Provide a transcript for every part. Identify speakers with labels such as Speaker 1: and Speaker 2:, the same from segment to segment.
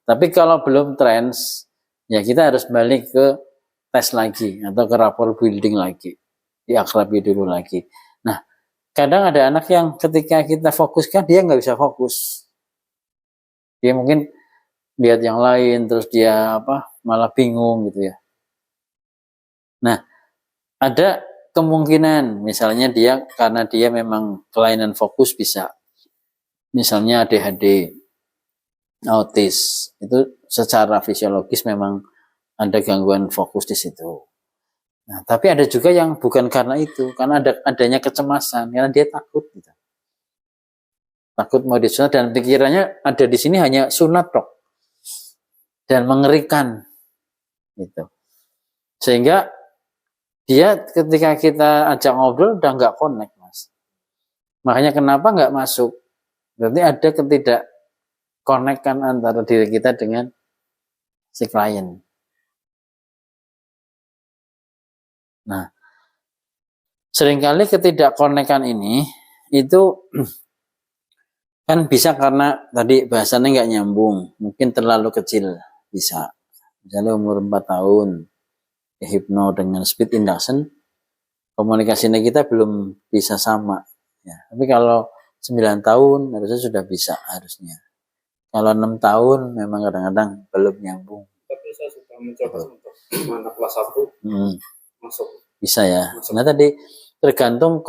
Speaker 1: Tapi kalau belum trans, ya kita harus balik ke tes lagi atau ke rapport building lagi, diakrabi dulu lagi. Nah, kadang ada anak yang ketika kita fokuskan dia nggak bisa fokus, dia mungkin lihat yang lain terus dia malah bingung gitu ya. Nah, ada kemungkinan misalnya dia karena dia memang kelainan fokus bisa, misalnya ADHD, autis, itu secara fisiologis memang ada gangguan fokus di situ. Nah, tapi ada juga yang bukan karena itu, karena adanya kecemasan, karena dia takut gitu. Takut mau disunat dan pikirannya ada di sini hanya sunat dok dan mengerikan gitu. Sehingga dia ketika kita ajak ngobrol udah nggak connect mas. Makanya kenapa nggak masuk? Berarti ada ketidak connect-kan antara diri kita dengan si klien. Nah, seringkali ketidak-connect-kan ini itu kan bisa karena tadi bahasanya nggak nyambung, mungkin terlalu kecil bisa. Misalnya umur 4 tahun, hipno dengan speed induction, komunikasinya kita belum bisa sama. Ya, tapi kalau 9 tahun harusnya sudah bisa harusnya. Kalau 6 tahun memang kadang-kadang belum nyambung.
Speaker 2: Tapi saya sudah mencoba untuk anak kelas 1 masuk.
Speaker 1: Bisa ya. Nah tadi tergantung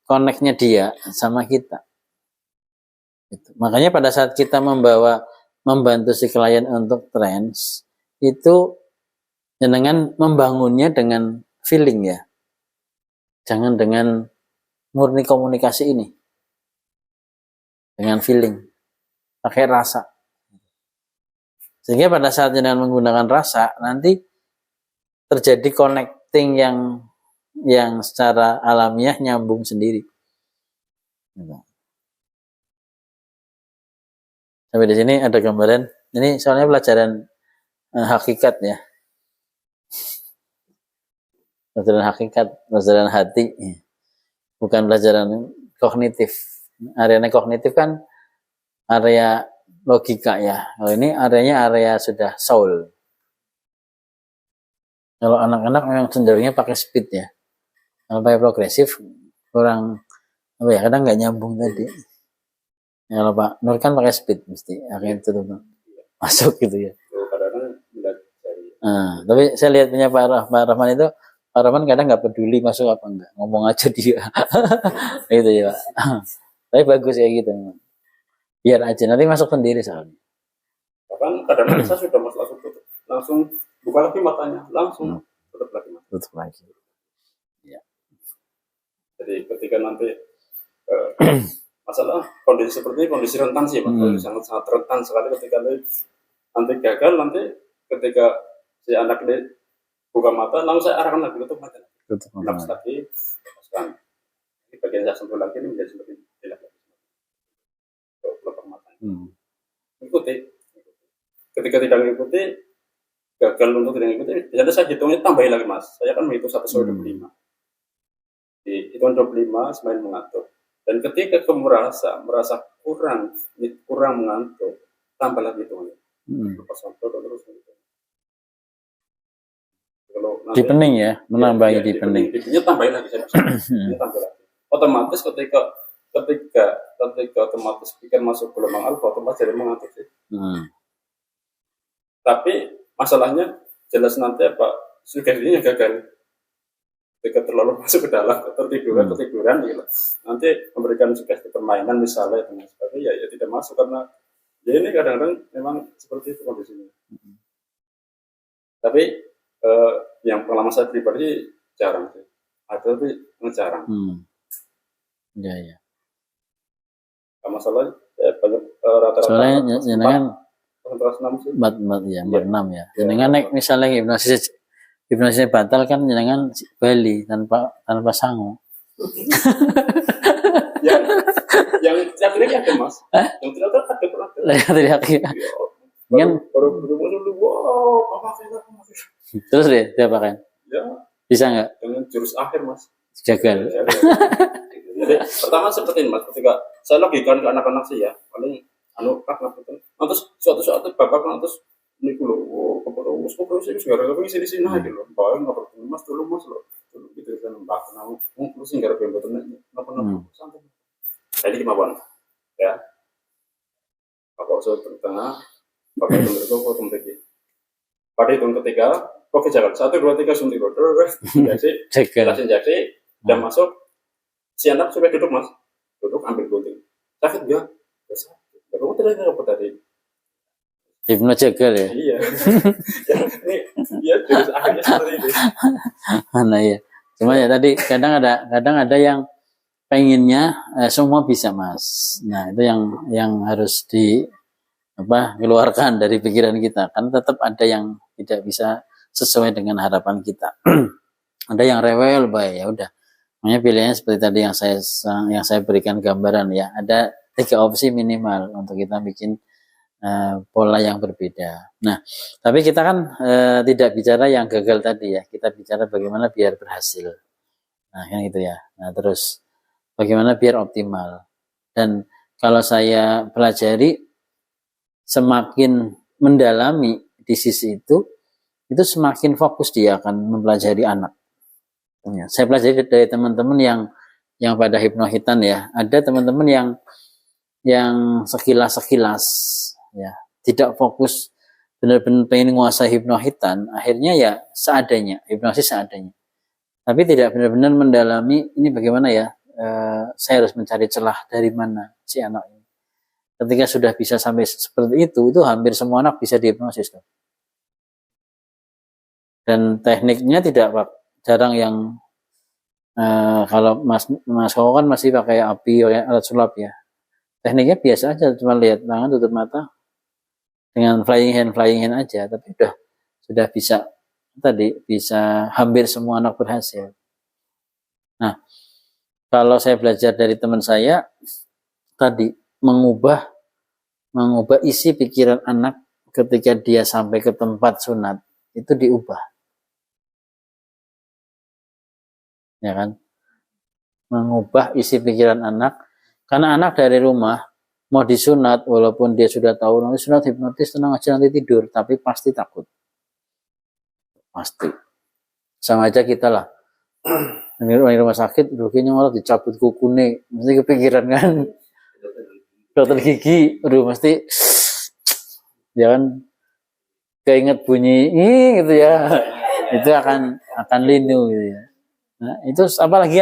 Speaker 1: connect-nya dia sama kita. Gitu. Makanya pada saat kita membantu si klien untuk trans, itu dengan membangunnya dengan feeling ya. Jangan dengan murni komunikasi ini. Dengan feeling. Pakai rasa. Sehingga pada saat dengan menggunakan rasa, nanti terjadi connecting yang secara alamiah nyambung sendiri. Sampai di sini ada gambaran. Ini soalnya pelajaran hakikat ya. Pelajaran hakikat, pelajaran hati. Bukan pelajaran kognitif. Area kognitif kan area logika ya. Kalau ini areanya area sudah soul. Kalau anak-anak memang cenderungnya pakai speed ya. Kalau pakai progresif kurang kadang nggak nyambung tadi. Ya, kalau Pak Nur kan pakai speed mesti akhirnya itu masuk gitu ya. Nah, tapi saya lihat punya Pak Rahman itu, Pak Rahman kadang nggak peduli masuk apa enggak, ngomong aja dia. Gitu ya Pak. Tapi bagus ya gitu. Biar aja nanti masuk sendiri soalnya.
Speaker 2: Bahkan kadang-kadang saya sudah masuk langsung buka lagi matanya, langsung tutup lagi.
Speaker 1: Ya.
Speaker 2: Jadi ketika nanti masalah kondisi seperti ini kondisi rentan sih Pak, sangat rentan sekali ketika nanti gagal, nanti ketika si anak ini buka mata, langsung saya arahkan lagi tutup mata. Langsung lagi, lepaskan. Ini bagian saya sentuh lagi ini menjadi seperti tidak lagi. Tutup mata. Ikuti. Ketika tidak mengikuti, gagal untuk tidak mengikuti, biasanya saya hitungnya tambahin lagi mas. Saya kan menghitung 1/25. Di hitungan 25 semakin mengantuk. Dan ketika kamu merasa kurang mengantuk, tambah lagi hitungannya. Terus.
Speaker 1: Deepening ya, menambahi deepening.
Speaker 2: Deepeningnya tambahin lagi saya. Tambah lagi. Otomatis ketika otomatis pikir masuk gelombang alfa, otomatis jadi mengantuk sih. Tapi masalahnya jelas nanti sugestinya gagal. Ketika terlalu masuk ke dalam ketiduran gitu. Nanti memberikan sugesti permainan misalnya dan sebagainya ya tidak masuk karena ya ini kadang-kadang memang seperti itu kondisinya. Tapi yang pengalaman saya pribadi jarang sih. Ada tapi jarang.
Speaker 1: Ya.
Speaker 2: Masalahnya banyak rata-rata.
Speaker 1: Soalnya jenengan
Speaker 2: 46
Speaker 1: ya. Jenengan misalnya hipnosisnya batal kan jenengan Bali tanpa sangu.
Speaker 2: yang teriak ada mas. Yang teriak ada pernah.
Speaker 1: Teriak. Kan terus deh siapa kan?
Speaker 2: Ya.
Speaker 1: Bisa nggak?
Speaker 2: Dengan jurus akhir mas.
Speaker 1: Gagal.
Speaker 2: Jadi pertama seperti ini mas, ketika saya logikakan ke anak-anak saya paling anu anak itu. Terus suatu saat bapak terus niku lho, kepada kok sih gara-gara sini sini aja lho. Bae ngobrol Mas dulu Mas lho. Dulu gitu kan Mbak kenal. Terus gara-gara mboten napa-napa santai. Jadi gimana? Ya. Bapak usah tengah, bapak itu berikut potong lagi. Pada hitung ketiga, oke jalan 1, 2, 3 suntik injeksi, jelasin injeksi, dan masuk. Si anak sudah duduk Mas, duduk ambil gunting. Sakit enggak? Sakit. Kamu tidak apa tadi?
Speaker 1: Hipnojagal ya.
Speaker 2: Iya. Ini dia terus akhirnya seperti itu.
Speaker 1: Nah ya. Cuma ya tadi kadang ada yang pengennya semua bisa Mas. Nah itu yang harus keluarkan dari pikiran kita. Kan tetap ada yang tidak bisa sesuai dengan harapan kita. Ada yang rewel, baik ya udah. Makanya pilihannya seperti tadi yang saya berikan gambaran ya. Ada 3 opsi minimal untuk kita bikin pola yang berbeda. Nah, tapi kita kan tidak bicara yang gagal tadi ya. Kita bicara bagaimana biar berhasil. Nah, kan gitu ya. Nah, terus bagaimana biar optimal. Dan kalau saya pelajari, semakin mendalami di sisi itu semakin fokus dia akan mempelajari anak. Saya pelajari dari teman-teman yang pada hipnohitan ya. Ada teman-teman yang sekilas ya, tidak fokus benar-benar pengen menguasai hipnohitan, akhirnya ya seadanya, hipnosis seadanya. Tapi tidak benar-benar mendalami ini bagaimana ya, saya harus mencari celah dari mana si anak ini. Ketika sudah bisa sampai seperti itu hampir semua anak bisa dihipnosis. Dan tekniknya jarang yang kalau Mas Koko kan masih pakai api, alat sulap ya. Tekniknya biasa aja, cuma lihat tangan tutup mata dengan flying hand aja, tapi sudah bisa hampir semua anak berhasil. Nah, kalau saya belajar dari teman saya tadi mengubah isi pikiran anak ketika dia sampai ke tempat sunat itu diubah, ya kan? Mengubah isi pikiran anak, karena anak dari rumah mau disunat walaupun dia sudah tahu nanti sunat hipnotis tenang aja nanti tidur, tapi pasti takut, pasti. Sama aja kita lah. Ini rumah sakit, dulunya malah dicabut kukunya, mesti kepikiran kan? Dokter gigi, mesti jangan keinget bunyi gitu ya, itu akan linu gitu ya. Nah, itu apalagi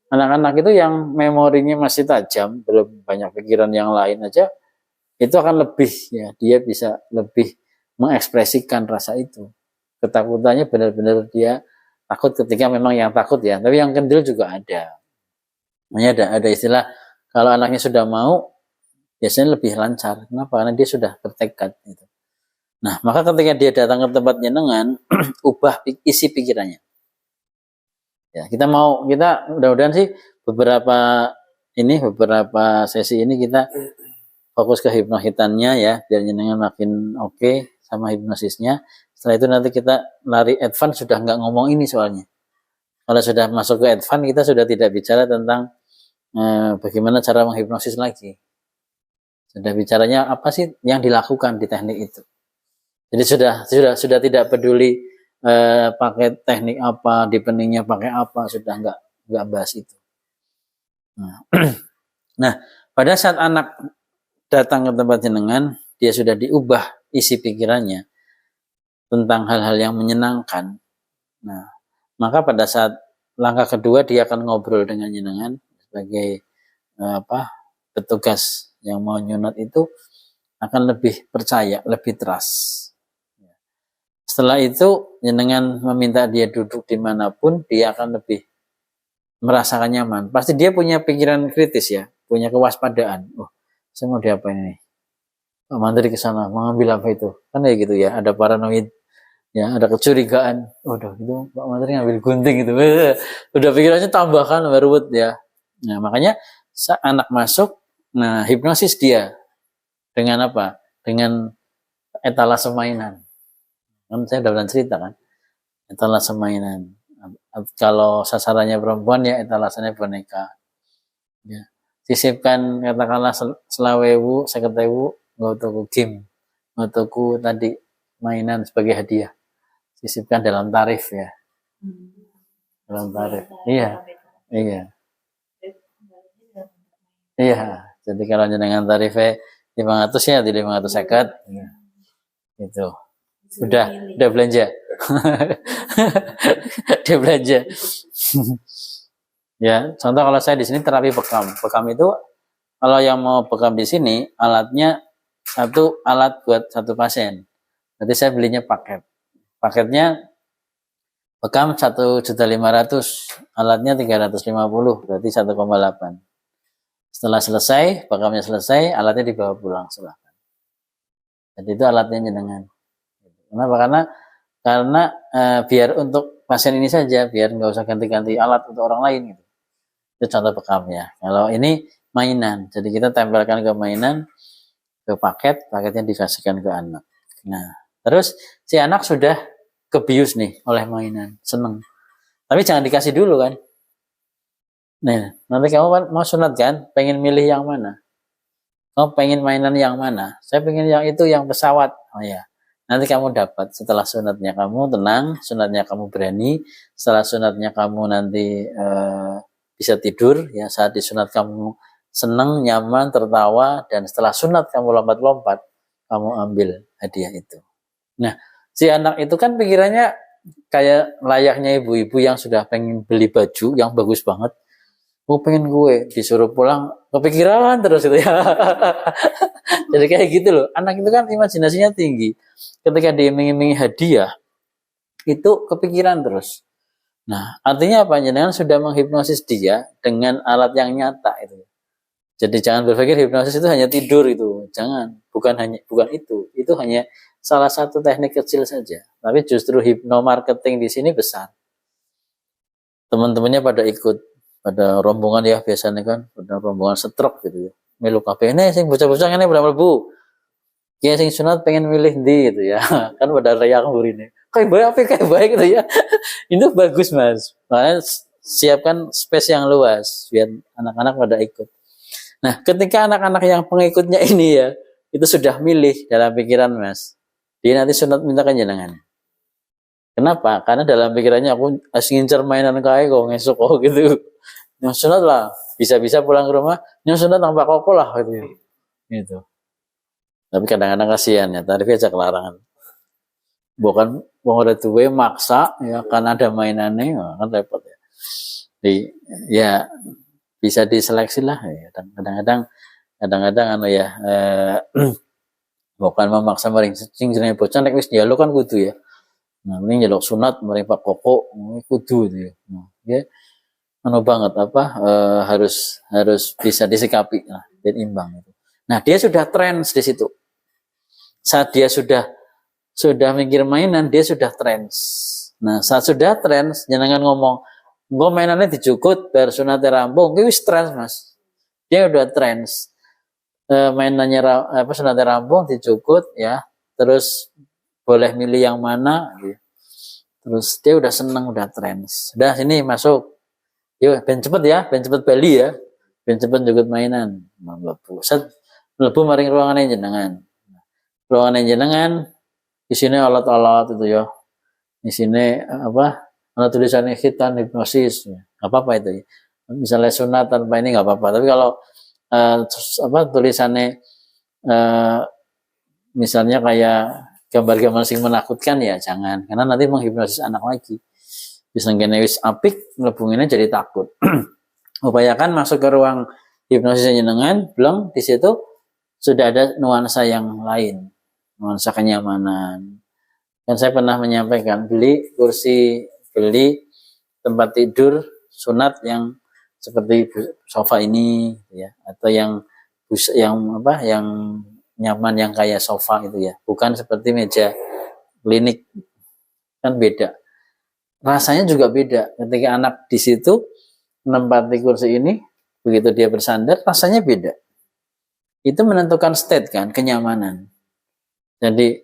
Speaker 1: anak-anak itu yang memorinya masih tajam, belum banyak pikiran yang lain aja, itu akan lebih ya, dia bisa lebih mengekspresikan rasa itu. Ketakutannya benar-benar dia takut ketika memang yang takut ya, tapi yang kendil juga ada. Makanya ada istilah kalau anaknya sudah mau biasanya lebih lancar. Kenapa? Karena dia sudah bertekad gitu. Nah, maka ketika dia datang ke tempat jenengan, ubah isi pikirannya. Ya, kita mudah-mudahan sih beberapa sesi ini kita fokus ke hipnohitannya ya, biar jenengan makin oke sama hipnosisnya. Setelah itu nanti kita lari advance, sudah nggak ngomong ini soalnya. Kalau sudah masuk ke advance, kita sudah tidak bicara tentang bagaimana cara menghipnosis lagi. Sudah bicaranya apa sih yang dilakukan di teknik itu. Jadi sudah tidak peduli pakai teknik apa, deepeningnya pakai apa, sudah nggak bahas itu. Nah, pada saat anak datang ke tempat jenengan, dia sudah diubah isi pikirannya tentang hal-hal yang menyenangkan. Nah, maka pada saat langkah kedua dia akan ngobrol dengan jenengan sebagai petugas yang mau nyunat itu akan lebih percaya, lebih trust. Setelah itu jenengan meminta dia duduk dimanapun, dia akan lebih merasakan nyaman. Pasti dia punya pikiran kritis ya, punya kewaspadaan. Oh, saya mau diapain ini? Pak Mandiri ke sana, mau ngambil apa itu? Kan kayak gitu ya, ada paranoid. Ya, ada kecurigaan. Waduh, itu Pak Mandiri ngambil gunting gitu. Udah pikirannya tambahkan baru ya. Nah, makanya saat anak masuk, nah hipnosis dia dengan apa? Dengan etalase mainan. Kan saya udah pernah cerita kan. Etalase mainan. Kalau sasarannya perempuan ya etalasenya boneka. Ya. disipkan katakanlah 20.000, 50.000 nggak tuku game, nggak tuku tadi mainan sebagai hadiah, disipkan dalam tarif ya, dalam tarif. Iya, iya, iya. Jadi kalau jenengan tarifnya 500 ya di 550 ya. Itu udah belanja. Dia belanja. Ya, contoh kalau saya di sini terapi bekam. Bekam itu kalau yang mau bekam di sini alatnya satu alat buat satu pasien. Nanti saya belinya paket. Paketnya bekam 1.500.000, alatnya 350, berarti 1,8. Setelah selesai, bekamnya selesai, alatnya dibawa pulang silahkan. Jadi itu alatnya jenengan. Kenapa? Karena biar untuk pasien ini saja, biar nggak usah ganti-ganti alat untuk orang lain gitu. Itu contoh bekamnya. Kalau ini mainan, jadi kita tempelkan ke mainan, ke paketnya dikasihkan ke anak. Nah, terus si anak sudah kebius nih oleh mainan, seneng. Tapi jangan dikasih dulu kan. Nah, nanti kamu mau sunat kan, pengen milih yang mana? Kamu pengen mainan yang mana? Saya pengen yang itu, yang pesawat. Oh ya, nanti kamu dapat setelah sunatnya kamu tenang, sunatnya kamu berani, setelah sunatnya kamu nanti bisa tidur ya, saat disunat kamu senang, nyaman, tertawa, dan setelah sunat kamu lompat-lompat, kamu ambil hadiah itu. Nah, si anak itu kan pikirannya kayak layaknya ibu-ibu yang sudah pengen beli baju yang bagus banget. Oh, pengen gue, disuruh pulang kepikiran terus itu ya. Jadi kayak gitu loh. Anak itu kan imajinasinya tinggi. Ketika diiming-imingi hadiah, itu kepikiran terus. Nah, artinya apa? Jangan sudah menghipnosis dia dengan alat yang nyata itu. Jadi jangan berpikir hipnosis itu hanya tidur itu. Jangan, bukan itu. Itu hanya salah satu teknik kecil saja. Tapi justru hipnomarketing di sini besar. Teman-temannya pada ikut, pada rombongan ya biasanya kan, pada rombongan stroke gitu ya. Melu kabeh ini sing bocah-bocah ngene pada mlebu. Ya sing sunat pengen milih ndi gitu ya. Kan pada riak mburine. Kayak baik gitu ya. Itu bagus Mas. Makanya siapkan space yang luas biar anak-anak pada ikut. Nah, ketika anak-anak yang pengikutnya ini ya, itu sudah milih dalam pikiran Mas. Dia nanti sunat minta jenengan. Kenapa? Karena dalam pikirannya aku ngincer mainan kae kok ngesuk kok gitu. Yang sunat lah, bisa-bisa pulang ke rumah, yang sunat tanpa koko lah gitu. Gitu. Tapi kadang-kadang kasihan ya, tarifnya aja kelarangan. Bukan udah tuwe maksa ya, karena ada mainannya kan repot ya. Jadi ya bisa diseleksi lah ya. Kadang-kadang ya bukan memaksa mering sing jenenge bocah nek wis njaluk kan kudu ya. Nah, ini njaluk sunat mering Pak Koko kudu gitu ya. Nah, ya banget harus bisa disikapi lah, dan imbang itu. Nah, dia sudah trends di situ. Saat dia sudah mikir mainan, dia sudah trends. Nah, saat sudah trends, jangan ngomong, gue mainannya dicukut, biar sunatnya rampung, itu wis trends Mas. Dia udah trends. Mainannya sunatnya rampung, dicukut ya, terus boleh milih yang mana, gitu. Terus dia udah seneng, udah trends. Udah sini masuk. Yuk, ben cepet bali ya. Ben cepet juga mainan. Mlebu. Mlebu maring ruangan jenengan. Ruangan jenengan di sini alat-alat itu ya. Di sini ada tulisannya khitan hipnosis. Enggak apa-apa itu ya. Misalnya sunat tanpa ini enggak apa-apa. Tapi kalau tulisannya misalnya kayak gambar-gambar sing menakutkan ya jangan, karena nanti menghipnosis anak lagi. Bisa ngene wis apik mlebungine jadi takut. Upayakan masuk ke ruang hipnosis jenengan, belum di situ sudah ada nuansa yang lain, nuansa kenyamanan. Dan saya pernah menyampaikan beli tempat tidur sunat yang seperti sofa ini ya, atau yang nyaman yang kayak sofa itu ya, bukan seperti meja klinik, kan beda. Rasanya juga beda ketika anak di situ menempati kursi ini, begitu dia bersandar rasanya beda. Itu menentukan state kan, kenyamanan. Jadi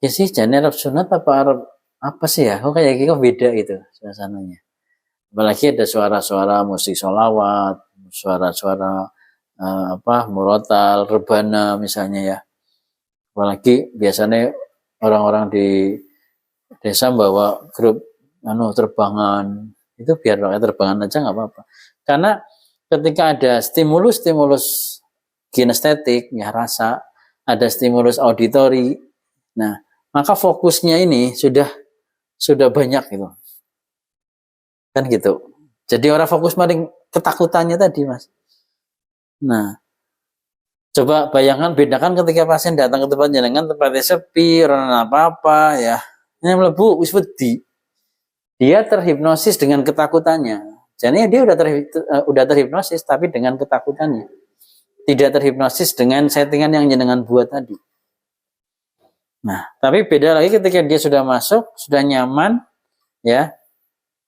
Speaker 1: ya sih jane arep sunat apa sih ya, kok kayak gitu beda gitu suasananya. Apalagi ada suara-suara musik sholawat, suara-suara murotal, rebana misalnya ya. Apalagi biasanya orang-orang di desa bawa grup terbangan, itu biar pakai terbangan aja nggak apa-apa. Karena ketika ada stimulus kinestetik ya rasa, ada stimulus auditori, nah maka fokusnya ini sudah banyak gitu, kan gitu. Jadi orang fokus paling ketakutannya tadi mas. Nah coba bayangkan bedakan ketika pasien datang ke tempat jenengan, tempatnya sepi, orang apa-apa ya, ini melebu wis wedi. Dia terhipnosis dengan ketakutannya. Jadi dia udah terhipnosis tapi dengan ketakutannya. Tidak terhipnosis dengan settingan yang jenengan buat tadi. Nah, tapi beda lagi ketika dia sudah masuk, sudah nyaman, ya.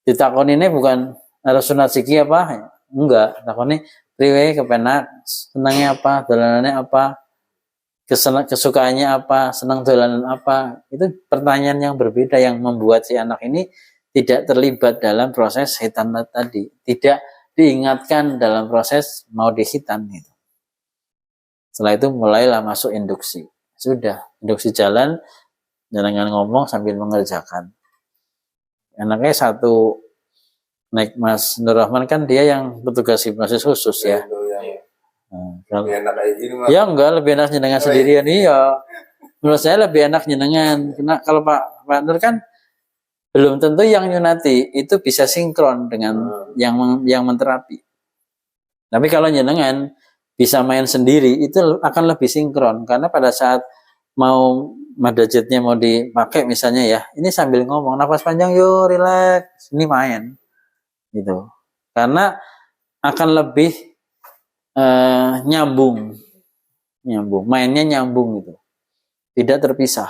Speaker 1: Ditakoni ini bukan harus sunat siki apa? Enggak, takoni priwe kepenak, senangnya apa, dolanannya apa, kesukaannya apa, senang dolanan apa. Itu pertanyaan yang berbeda yang membuat si anak ini tidak terlibat dalam proses hitan tadi, tidak diingatkan dalam proses mau dihitan gitu. Setelah itu mulailah masuk induksi. Sudah, induksi jalan, jangan ngomong sambil mengerjakan. Anaknya satu, naik Mas Nur Rahman kan dia yang petugas hipnosis khusus ya. Ya enggak, lebih enak nyenengan sendirian. Iya. Menurut saya lebih enak nyenengan. Karena kalau Pak Nur kan belum tentu yang nyunati itu bisa sinkron dengan yang menterapi. Tapi kalau nyenengan bisa main sendiri itu akan lebih sinkron karena pada saat mau madajatnya mau dipakai misalnya ya, ini sambil ngomong nafas panjang yuk, relax, ini main gitu. Karena akan lebih nyambung, mainnya nyambung gitu, tidak terpisah.